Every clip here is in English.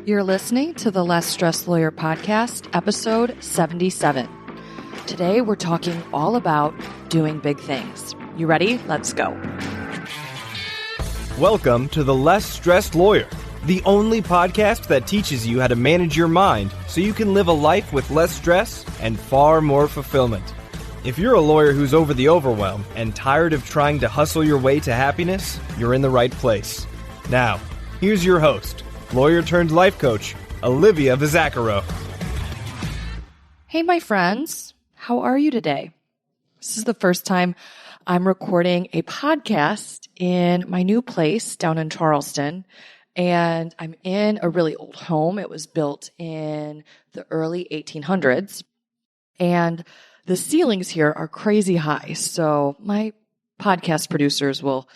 You're listening to the Less Stressed Lawyer podcast, episode 77. Today, we're talking all about doing big things. You ready? Let's go. Welcome to the Less Stressed Lawyer, the only podcast that teaches you how to manage your mind so you can live a life with less stress and far more fulfillment. If you're a lawyer who's over the overwhelm and tired of trying to hustle your way to happiness, you're in the right place. Now, here's your host, lawyer turned life coach, Olivia Vizacaro. Hey, my friends. How are you today? This is the first time I'm recording a podcast in my new place down in Charleston, and I'm in a really old home. It was built in the early 1800s, and the ceilings here are crazy high. So my podcast producers will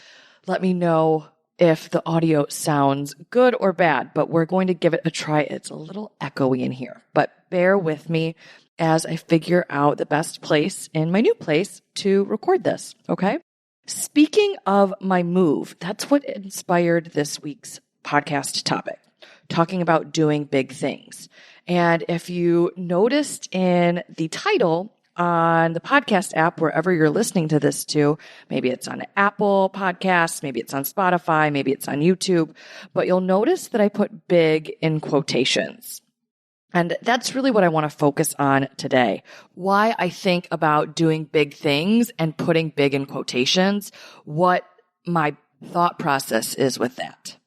let me know if the audio sounds good or bad, but we're going to give it a try. It's a little echoey in here, but bear with me as I figure out the best place in my new place to record this, okay? Speaking of my move, that's what inspired this week's podcast topic, talking about doing big things. And if you noticed in the title on the podcast app, wherever you're listening to this to, maybe it's on Apple Podcasts, maybe it's on Spotify, maybe it's on YouTube, but you'll notice that I put big in quotations. And that's really what I want to focus on today. Why I think about doing big things and putting big in quotations, what my thought process is with that,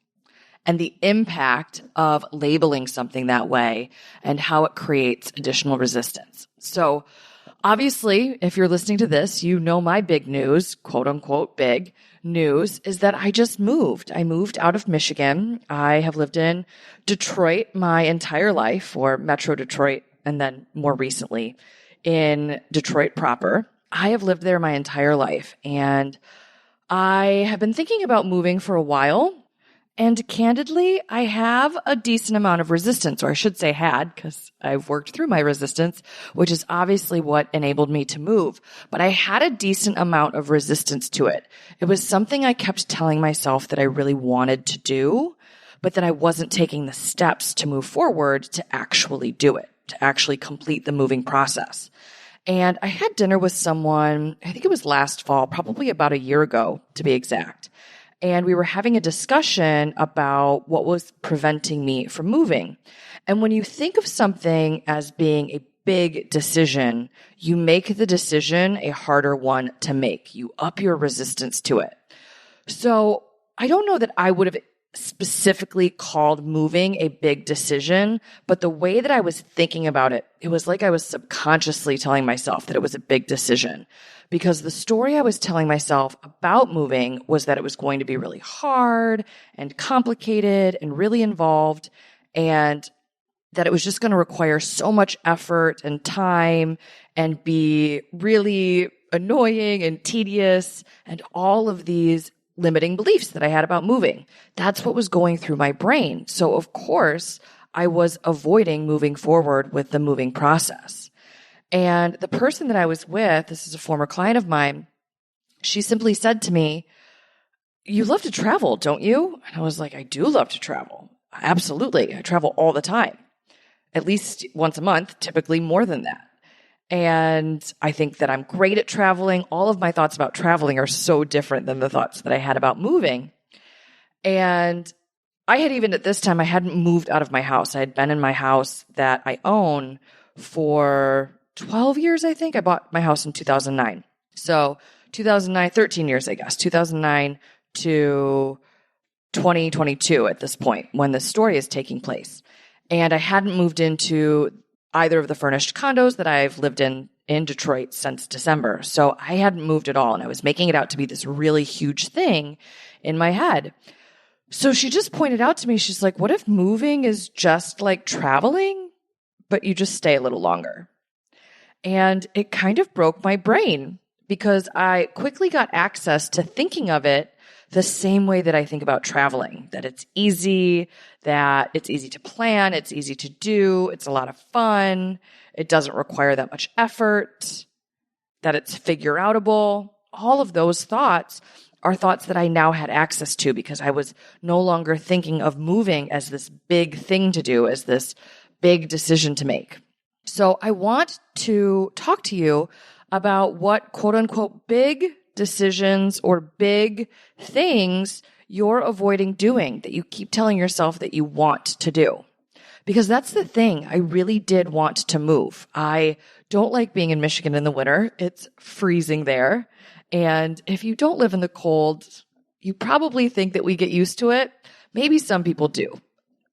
and the impact of labeling something that way and how it creates additional resistance. So obviously, if you're listening to this, you know my big news, quote unquote big news, is that I just moved. I moved out of Michigan. I have lived in Detroit my entire life, or Metro Detroit, and then more recently in Detroit proper. I have lived there my entire life, and I have been thinking about moving for a while. And candidly, I have a decent amount of resistance, or I should say had, because I've worked through my resistance, which is obviously what enabled me to move. But I had a decent amount of resistance to it. It was something I kept telling myself that I really wanted to do, but that I wasn't taking the steps to move forward to actually do it, to actually complete the moving process. And I had dinner with someone, I think it was last fall, probably about a year ago, to be exact. And we were having a discussion about what was preventing me from moving. And when you think of something as being a big decision, you make the decision a harder one to make. You up your resistance to it. So I don't know that I would have specifically called moving a big decision, but the way that I was thinking about it, it was like I was subconsciously telling myself that it was a big decision. Because the story I was telling myself about moving was that it was going to be really hard and complicated and really involved, and that it was just going to require so much effort and time and be really annoying and tedious and all of these limiting beliefs that I had about moving. That's what was going through my brain. So of course, I was avoiding moving forward with the moving process. And the person that I was with, this is a former client of mine, she simply said to me, "You love to travel, don't you?" And I was like, "I do love to travel. Absolutely. I travel all the time, at least once a month, typically more than that. And I think that I'm great at traveling. All of my thoughts about traveling are so different than the thoughts that I had about moving." And I had even at this time, I hadn't moved out of my house. I had been in my house that I own for 12 years, I think. I bought my house in 2009. So 2009, 13 years, I guess, 2009 to 2022 at this point when this story is taking place. And I hadn't moved into either of the furnished condos that I've lived in Detroit since December. So I hadn't moved at all. And I was making it out to be this really huge thing in my head. So she just pointed out to me, she's like, "What if moving is just like traveling, but you just stay a little longer?" And it kind of broke my brain because I quickly got access to thinking of it the same way that I think about traveling, that it's easy to plan, it's easy to do, it's a lot of fun, it doesn't require that much effort, that it's figure outable. All of those thoughts are thoughts that I now had access to because I was no longer thinking of moving as this big thing to do, as this big decision to make. So I want to talk to you about what quote unquote big decisions or big things you're avoiding doing that you keep telling yourself that you want to do. Because that's the thing. I really did want to move. I don't like being in Michigan in the winter. It's freezing there. And if you don't live in the cold, you probably think that we get used to it. Maybe some people do.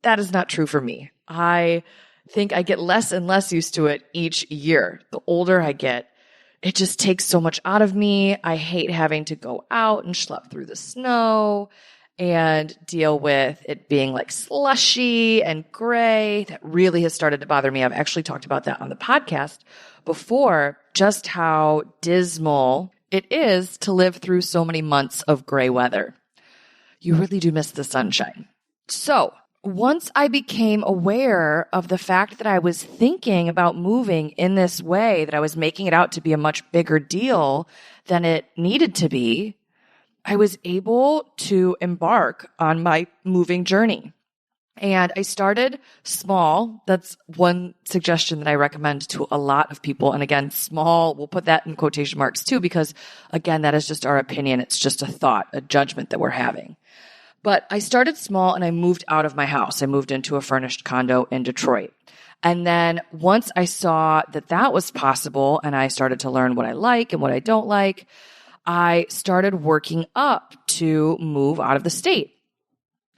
That is not true for me. I think I get less and less used to it each year. The older I get, it just takes so much out of me. I hate having to go out and schlep through the snow and deal with it being like slushy and gray. That really has started to bother me. I've actually talked about that on the podcast before, just how dismal it is to live through so many months of gray weather. You really do miss the sunshine. So once I became aware of the fact that I was thinking about moving in this way, that I was making it out to be a much bigger deal than it needed to be, I was able to embark on my moving journey. And I started small. That's one suggestion that I recommend to a lot of people. And again, small, we'll put that in quotation marks too, because again, that is just our opinion. It's just a thought, a judgment that we're having. But I started small and I moved out of my house. I moved into a furnished condo in Detroit. And then once I saw that that was possible and I started to learn what I like and what I don't like, I started working up to move out of the state.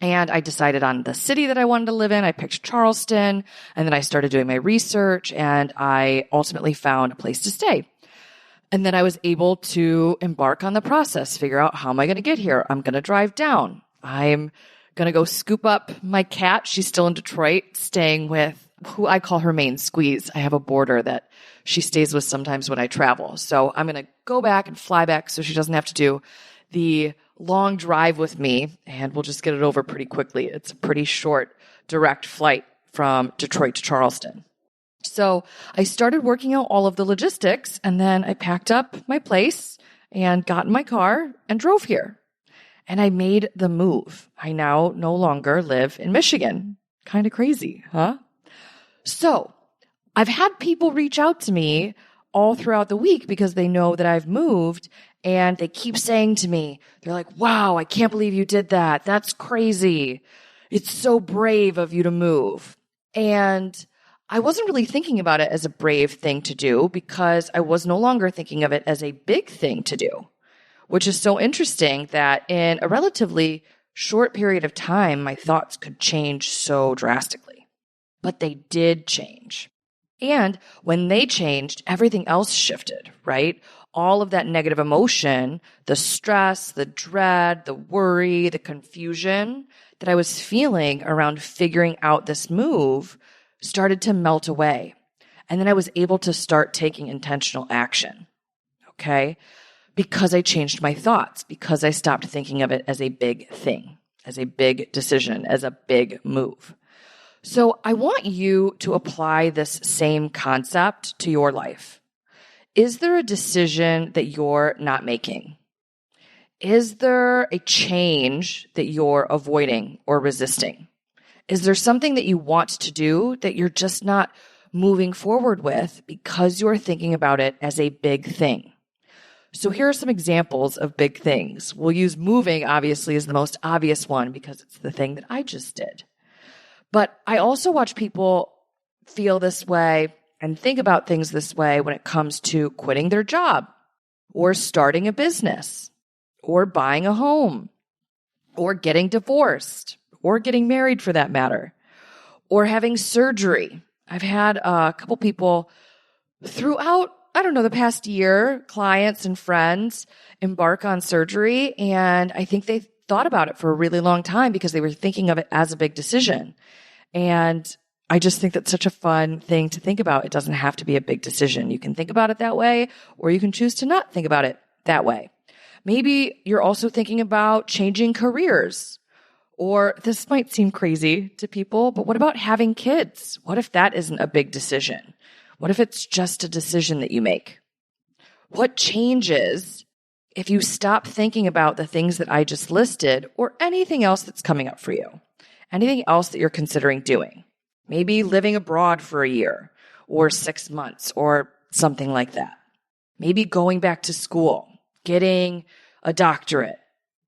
And I decided on the city that I wanted to live in. I picked Charleston, and then I started doing my research, and I ultimately found a place to stay. And then I was able to embark on the process, figure out how am I going to get here? I'm going to drive down. I'm going to go scoop up my cat. She's still in Detroit, staying with who I call her main squeeze. I have a boarder that she stays with sometimes when I travel. So I'm going to go back and fly back so she doesn't have to do the long drive with me, and we'll just get it over pretty quickly. It's a pretty short, direct flight from Detroit to Charleston. So I started working out all of the logistics, and then I packed up my place and got in my car and drove here. And I made the move. I now no longer live in Michigan. Kind of crazy, huh? So I've had people reach out to me all throughout the week because they know that I've moved, and they keep saying to me, they're like, wow, I can't believe you did that. That's crazy. It's so brave of you to move. And I wasn't really thinking about it as a brave thing to do because I was no longer thinking of it as a big thing to do, which is so interesting that in a relatively short period of time, my thoughts could change so drastically. But they did change. And when they changed, everything else shifted, right? All of that negative emotion, the stress, the dread, the worry, the confusion that I was feeling around figuring out this move started to melt away. And then I was able to start taking intentional action, okay? Because I changed my thoughts, because I stopped thinking of it as a big thing, as a big decision, as a big move. So I want you to apply this same concept to your life. Is there a decision that you're not making? Is there a change that you're avoiding or resisting? Is there something that you want to do that you're just not moving forward with because you're thinking about it as a big thing? So here are some examples of big things. We'll use moving, obviously, as the most obvious one because it's the thing that I just did. But I also watch people feel this way and think about things this way when it comes to quitting their job or starting a business or buying a home or getting divorced or getting married for that matter or having surgery. I've had a couple people throughout, the past year, clients and friends embark on surgery, and I think they thought about it for a really long time because they were thinking of it as a big decision. And I just think that's such a fun thing to think about. It doesn't have to be a big decision. You can think about it that way, or you can choose to not think about it that way. Maybe you're also thinking about changing careers, or this might seem crazy to people, but what about having kids? What if that isn't a big decision? What if it's just a decision that you make? What changes if you stop thinking about the things that I just listed or anything else that's coming up for you, anything else that you're considering doing, maybe living abroad for a year or 6 months or something like that, maybe going back to school, getting a doctorate,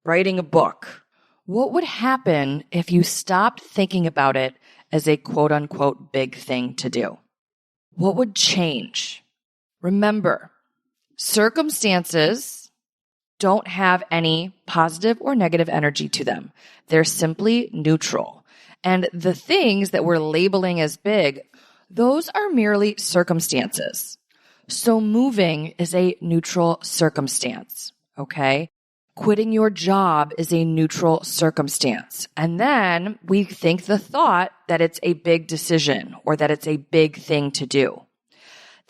writing a book, what would happen if you stopped thinking about it as a quote unquote big thing to do? What would change? Remember, circumstances don't have any positive or negative energy to them. They're simply neutral. And the things that we're labeling as big, those are merely circumstances. So moving is a neutral circumstance, okay? Quitting your job is a neutral circumstance. And then we think the thought that it's a big decision or that it's a big thing to do.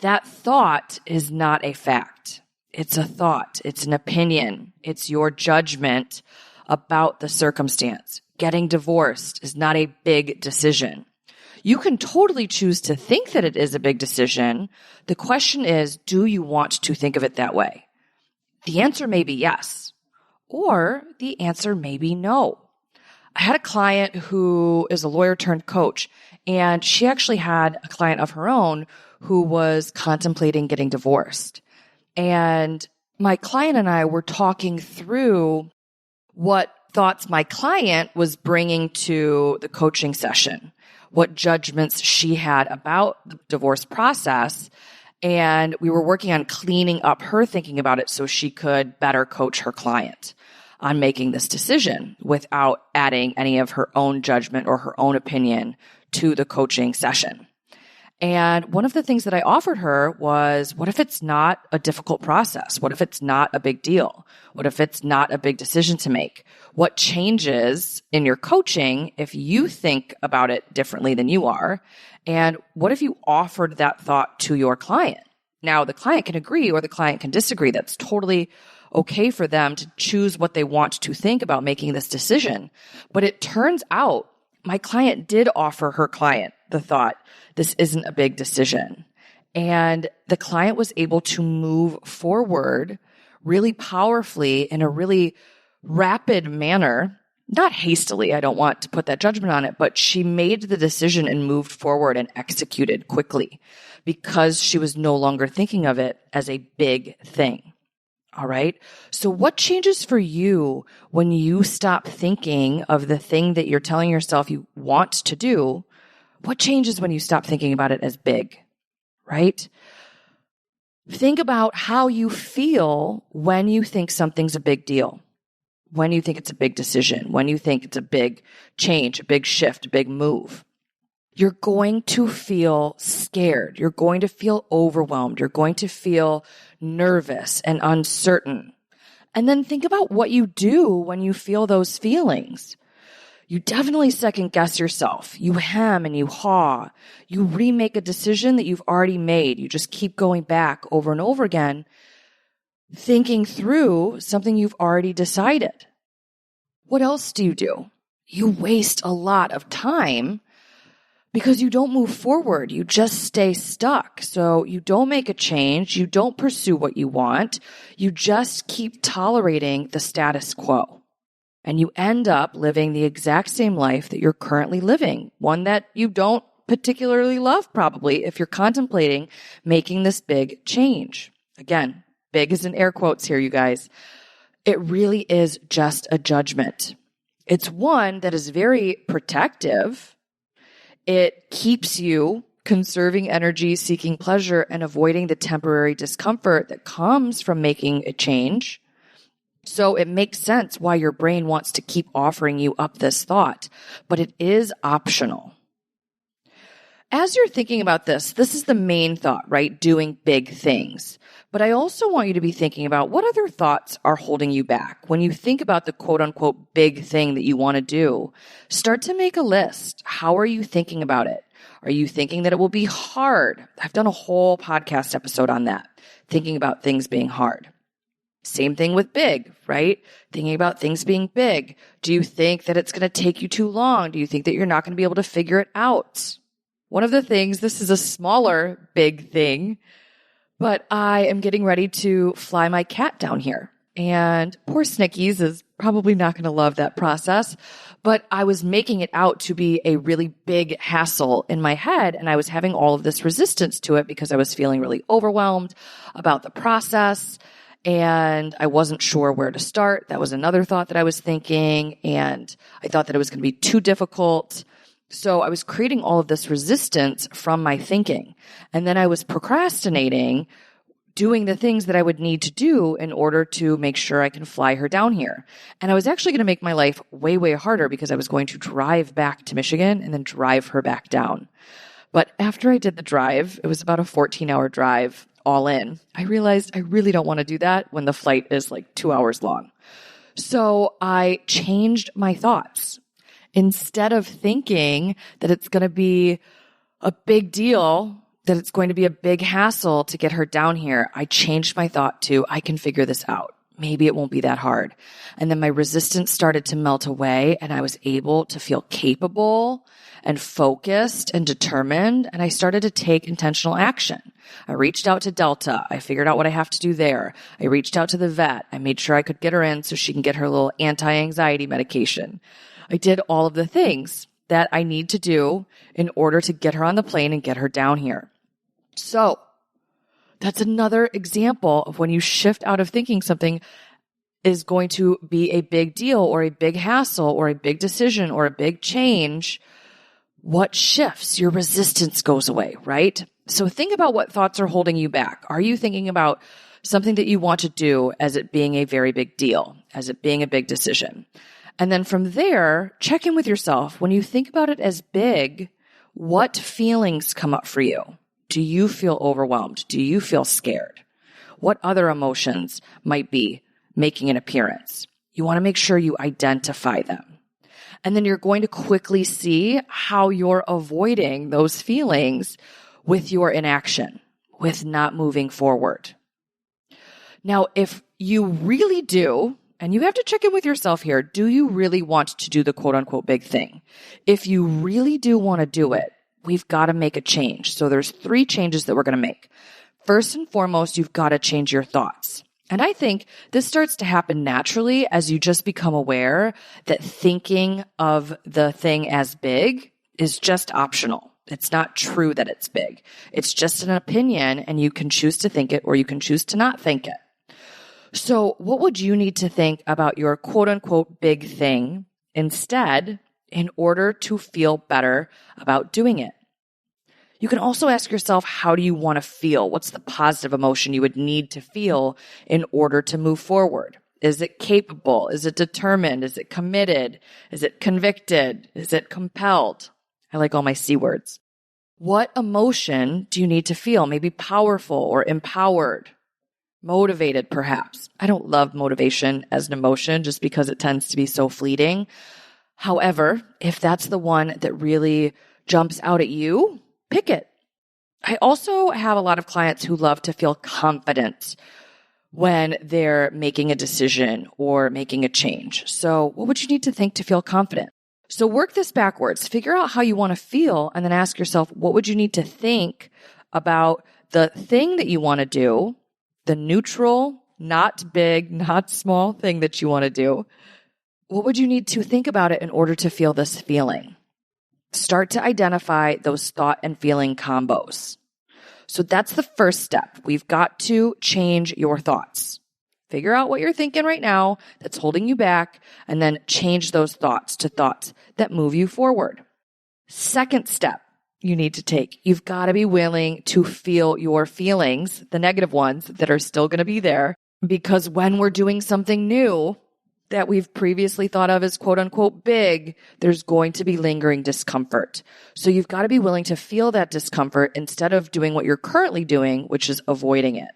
That thought is not a fact. It's a thought. It's an opinion. It's your judgment about the circumstance. Getting divorced is not a big decision. You can totally choose to think that it is a big decision. The question is, do you want to think of it that way? The answer may be yes, or the answer may be no. I had a client who is a lawyer turned coach, and she actually had a client of her own who was contemplating getting divorced. And my client and I were talking through what thoughts my client was bringing to the coaching session, what judgments she had about the divorce process. And we were working on cleaning up her thinking about it so she could better coach her client on making this decision without adding any of her own judgment or her own opinion to the coaching session. And one of the things that I offered her was, what if it's not a difficult process? What if it's not a big deal? What if it's not a big decision to make? What changes in your coaching if you think about it differently than you are? And what if you offered that thought to your client? Now, the client can agree or the client can disagree. That's totally okay for them to choose what they want to think about making this decision. But it turns out my client did offer her client the thought, this isn't a big decision. And the client was able to move forward really powerfully in a really rapid manner, not hastily. I don't want to put that judgment on it, but she made the decision and moved forward and executed quickly because she was no longer thinking of it as a big thing. All right. So what changes for you when you stop thinking of the thing that you're telling yourself you want to do? What changes when you stop thinking about it as big, right? Think about how you feel when you think something's a big deal, when you think it's a big decision, when you think it's a big change, a big shift, a big move. You're going to feel scared. You're going to feel overwhelmed. You're going to feel nervous and uncertain. And then think about what you do when you feel those feelings. You definitely second guess yourself. You hem and you haw. You remake a decision that you've already made. You just keep going back over and over again, thinking through something you've already decided. What else do? You waste a lot of time because you don't move forward. You just stay stuck. So you don't make a change. You don't pursue what you want. You just keep tolerating the status quo. And you end up living the exact same life that you're currently living, one that you don't particularly love probably if you're contemplating making this big change. Again, big is in air quotes here, you guys. It really is just a judgment. It's one that is very protective. It keeps you conserving energy, seeking pleasure, and avoiding the temporary discomfort that comes from making a change. So it makes sense why your brain wants to keep offering you up this thought, but it is optional. As you're thinking about this is the main thought, right? Doing big things. But I also want you to be thinking about what other thoughts are holding you back. When you think about the quote unquote big thing that you want to do, start to make a list. How are you thinking about it? Are you thinking that it will be hard? I've done a whole podcast episode on that, thinking about things being hard. Same thing with big, right? Thinking about things being big. Do you think that it's going to take you too long? Do you think that you're not going to be able to figure it out? One of the things, this is a smaller big thing, but I am getting ready to fly my cat down here. and poor Snickies is probably not going to love that process, but I was making it out to be a really big hassle in my head, and I was having all of this resistance to it because I was feeling really overwhelmed about the process, and I wasn't sure where to start. That was another thought that I was thinking, and I thought that it was going to be too difficult. So I was creating all of this resistance from my thinking, and then I was procrastinating doing the things that I would need to do in order to make sure I can fly her down here. And I was actually going to make my life way, way harder because I was going to drive back to Michigan and then drive her back down. But after I did the drive, it was about a 14-hour drive all in. I realized I really don't want to do that when the flight is like 2 hours long. So I changed my thoughts. Instead of thinking that it's going to be a big deal, that it's going to be a big hassle to get her down here, I changed my thought to, I can figure this out. Maybe it won't be that hard. And then my resistance started to melt away, and I was able to feel capable and focused and determined, and I started to take intentional action. I reached out to Delta. I figured out what I have to do there. I reached out to the vet. I made sure I could get her in so she can get her little anti-anxiety medication. I did all of the things that I need to do in order to get her on the plane and get her down here. So that's another example of when you shift out of thinking something is going to be a big deal or a big hassle or a big decision or a big change. What shifts? Your resistance goes away, right? So think about what thoughts are holding you back. Are you thinking about something that you want to do as it being a very big deal, as it being a big decision? And then from there, check in with yourself. When you think about it as big, what feelings come up for you? Do you feel overwhelmed? Do you feel scared? What other emotions might be making an appearance? You want to make sure you identify them. And then you're going to quickly see how you're avoiding those feelings with your inaction, with not moving forward. Now, if you really do, and you have to check in with yourself here, do you really want to do the quote unquote big thing? If you really do want to do it, we've got to make a change. So there's 3 changes that we're going to make. First and foremost, you've got to change your thoughts. And I think this starts to happen naturally as you just become aware that thinking of the thing as big is just optional. It's not true that it's big. It's just an opinion, and you can choose to think it or you can choose to not think it. So what would you need to think about your quote unquote big thing instead in order to feel better about doing it? You can also ask yourself, how do you want to feel? What's the positive emotion you would need to feel in order to move forward? Is it capable? Is it determined? Is it committed? Is it convicted? Is it compelled? I like all my C words. What emotion do you need to feel? Maybe powerful or empowered, motivated perhaps. I don't love motivation as an emotion just because it tends to be so fleeting. However, if that's the one that really jumps out at you, pick it. I also have a lot of clients who love to feel confident when they're making a decision or making a change. So what would you need to think to feel confident? So work this backwards. Figure out how you want to feel and then ask yourself, what would you need to think about the thing that you want to do, the neutral, not big, not small thing that you want to do? What would you need to think about it in order to feel this feeling? Start to identify those thought and feeling combos. So that's the first step. We've got to change your thoughts. Figure out what you're thinking right now that's holding you back, and then change those thoughts to thoughts that move you forward. Second step you need to take. You've got to be willing to feel your feelings, the negative ones that are still going to be there, because when we're doing something new that we've previously thought of as quote unquote big, there's going to be lingering discomfort. So you've got to be willing to feel that discomfort instead of doing what you're currently doing, which is avoiding it.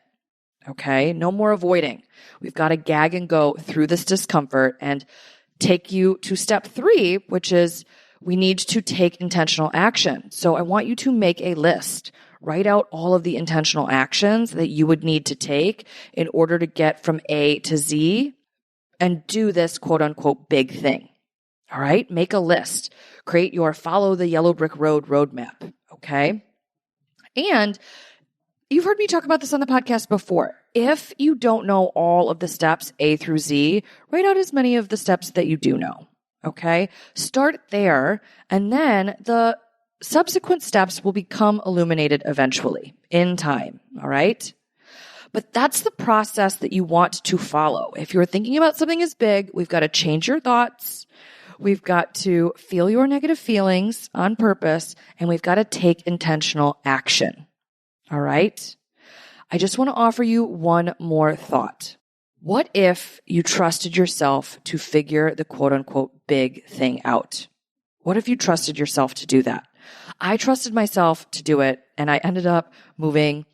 Okay? No more avoiding. We've got to gag and go through this discomfort and take you to step 3, which is we need to take intentional action. So I want you to make a list. Write out all of the intentional actions that you would need to take in order to get from A to Z and do this quote unquote big thing. All right? Make a list. Create your follow the yellow brick road roadmap. Okay? And you've heard me talk about this on the podcast before. If you don't know all of the steps A through Z, write out as many of the steps that you do know. Okay? Start there, and then the subsequent steps will become illuminated eventually in time. All right? But that's the process that you want to follow. If you're thinking about something as big, we've got to change your thoughts. We've got to feel your negative feelings on purpose, and we've got to take intentional action. All right? I just want to offer you one more thought. What if you trusted yourself to figure the quote unquote big thing out? What if you trusted yourself to do that? I trusted myself to do it, and I ended up moving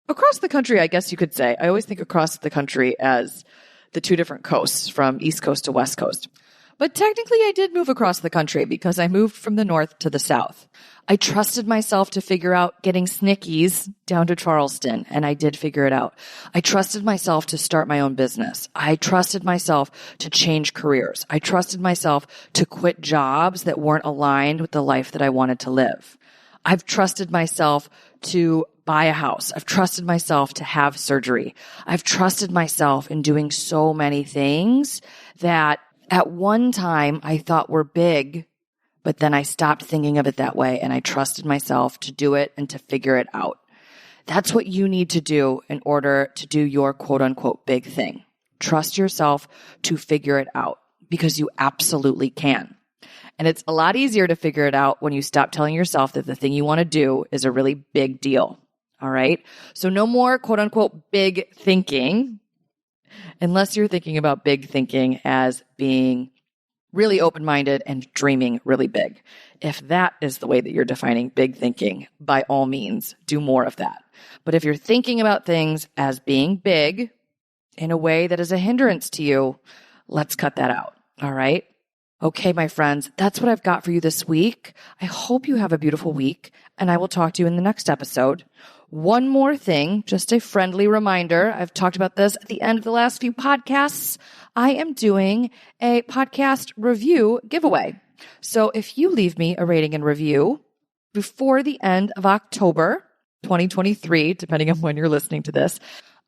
across the country, I guess you could say. I always think across the country as the two different coasts, from East Coast to West Coast. But technically, I did move across the country because I moved from the north to the south. I trusted myself to figure out getting Snickies down to Charleston, and I did figure it out. I trusted myself to start my own business. I trusted myself to change careers. I trusted myself to quit jobs that weren't aligned with the life that I wanted to live. I've trusted myself to buy a house. I've trusted myself to have surgery. I've trusted myself in doing so many things that at one time I thought were big, but then I stopped thinking of it that way, and I trusted myself to do it and to figure it out. That's what you need to do in order to do your quote unquote big thing. Trust yourself to figure it out, because you absolutely can. And it's a lot easier to figure it out when you stop telling yourself that the thing you want to do is a really big deal. All right? So no more quote unquote big thinking, unless you're thinking about big thinking as being really open-minded and dreaming really big. If that is the way that you're defining big thinking, by all means, do more of that. But if you're thinking about things as being big in a way that is a hindrance to you, let's cut that out. All right? Okay, my friends, that's what I've got for you this week. I hope you have a beautiful week, and I will talk to you in the next episode. One more thing, just a friendly reminder. I've talked about this at the end of the last few podcasts. I am doing a podcast review giveaway. So if you leave me a rating and review before the end of October 2023, depending on when you're listening to this,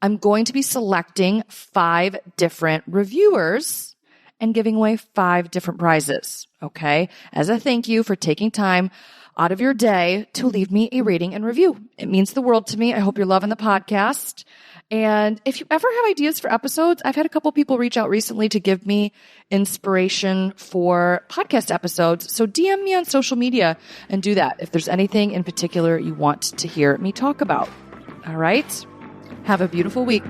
I'm going to be selecting 5 different reviewers and giving away 5 different prizes, okay? As a thank you for taking time out of your day to leave me a rating and review. It means the world to me. I hope you're loving the podcast. And if you ever have ideas for episodes, I've had a couple people reach out recently to give me inspiration for podcast episodes. So DM me on social media and do that if there's anything in particular you want to hear me talk about. All right? Have a beautiful week.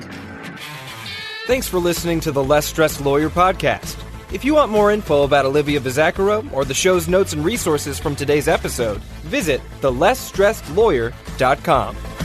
Thanks for listening to the Less Stressed Lawyer podcast. If you want more info about Olivia Bizacaro or the show's notes and resources from today's episode, visit thelessstressedlawyer.com.